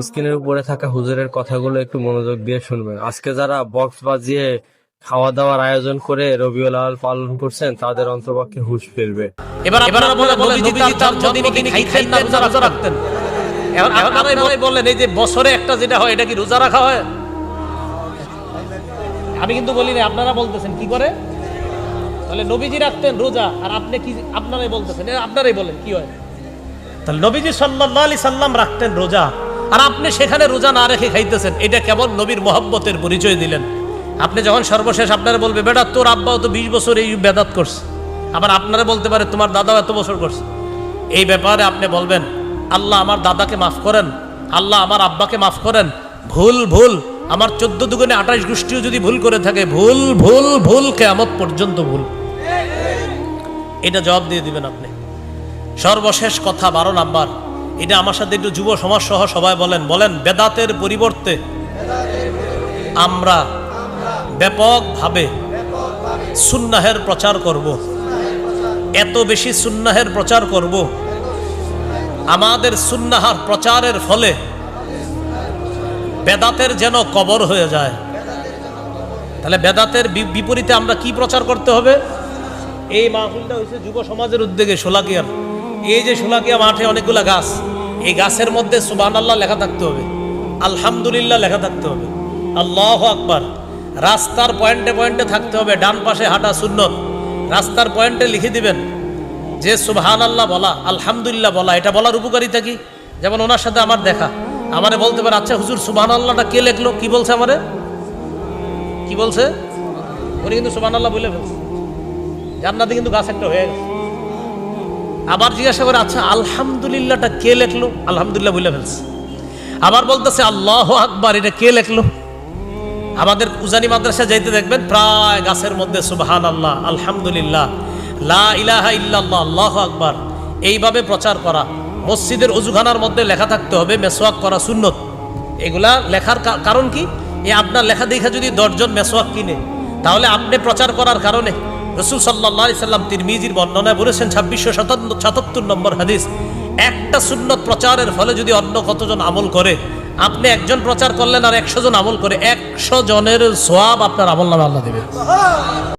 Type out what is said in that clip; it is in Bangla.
স্ক্রিনের উপরে থাকা হুজুরের কথাগুলো একটু মনোযোগ দিয়ে শুনবেন। আজকে যারা বক্স বাজিয়ে খাওয়া দাওয়ার আয়োজন করে রবিউল আউয়াল পালন করছেন তাদের অন্তপক্ষে হুঁশ ফিরবে। এবার আপনারা বলেন নবীজি তার জন্মদিনে কি খাইতেন না রোজা রাখতেন? এখন আপনারাই বলেন এই যে বছরে একটা যেটা হয় এটা কি রোজা রাখা হয়? আমি কিন্তু বলি না, আপনারা বলতেছেন কি করে। তাহলে নবীজি রাখতেন রোজা আর আপনি কি আপনারাই বলতেছেন, আপনারাই বলেন কি হয়। তাহলে নবীজি সাল্লাল্লাহু আলাইহি সাল্লাম রাখতেন রোজা আর আপনি সেখানে রোজা না রেখে খাইতেছেন, এটা কেমন নবীর মহব্বতের পরিচয় দিলেন? আপনি যখন সর্বশেষ আপনারা বলবে বেটা তোর আব্বাও তো 20 বছর এই বেদাত করছে, আবার আপনারা বলতে পারে তোমার দাদাও এত বছর করছে। এই ব্যাপারে আপনি বলবেন আল্লাহ আমার দাদাকে মাফ করেন, আল্লাহ আমার আব্বাকে মাফ করেন, ভুল ভুল আমার 14 দুগুণে 28 গোষ্ঠীও যদি ভুল করে থাকে, ভুল ভুল ভুল কিয়ামত পর্যন্ত ভুল। এটা জবাব দিয়ে দিবেন আপনি। সর্বশেষ কথা 12 নাম্বার, এটা আমার সাথে একটু যুব সমাজ সহ সবাই বলেন, বলেন বেদাতের পরিবর্তে আমরা ব্যাপকভাবে সুন্নাহের প্রচার করব। এত বেশি সুন্নাহের প্রচার করব, আমাদের সুন্নাহার প্রচারের ফলে বেদাতের যেন কবর হয়ে যায়। তাহলে বেদাতের বিপরীতে আমরা কি প্রচার করতে হবে? এই মাহফিলটা হয়েছে যুব সমাজের উদ্যোগে শোলাকিয়ার। এই যে শোলাকিয়া মাঠে অনেকগুলা গাছ, এই গাছের মধ্যে সুবহানাল্লাহ লেখা থাকতে হবে, আলহামদুলিল্লাহ লেখা থাকতে হবে, আল্লাহু আকবার। রাস্তার পয়েন্টে পয়েন্টে থাকতে হবে, ডান পাশে হাঁটা সুন্নত। রাস্তার পয়েন্টে লিখে দিবেন যে সুবহানাল্লাহ বলা, আলহামদুলিল্লাহ বলা, এটা বলার উপকারিতা কি। যেমন ওনার সাথে আমার দেখা, আমারে বলতে পারে আচ্ছা হুজুর সুবহানাল্লাহটা কে লিখলো, কি বলছে আমারে, কি বলছে? উনি কিন্তু সুবহানাল্লাহ বলে ফেলছে, জান্নাতে কিন্তু গাছ একটা হয়ে গেছে। আবার জিজ্ঞাসা করে আচ্ছা আলহামদুলিল্লাহটা কে লিখলো, আলহামদুলিল্লাহ বলে ফেলছে। আবার বলতেছে আল্লাহু আকবার, এটা কে লিখলো? আমাদের উজানি মাদ্রাসা যাইতে দেখবেন প্রায় গাছের মধ্যে সুবহানাল্লাহ, আলহামদুলিল্লাহ, লা ইলাহা ইল্লাল্লাহ, আল্লাহু আকবার, এইভাবে প্রচার করা। মসজিদের ওযুখানার মধ্যে লেখা থাকতে হবে মেসওয়াক করা সুন্নত। এগুলা লেখার কারণ কি? এই আপনার লেখা দেখা যদি 10 জন মেসওয়াক কিনে, তাহলে আপনি প্রচার করার কারণে রাসূল সাল্লাল্লাহু আলাইহি সাল্লাম তিরমিজির বর্ণনায় বলেছেন 2677 নম্বর হাদিস, একটা সুন্নত প্রচারের ফলে যদি অন্য কতজন আমল করে, আপনি একজন প্রচার করলেন আর 100 জন আমল করে, 100 জনের সওয়াব আপনার আমলনামায় আল্লাহ দিবেন।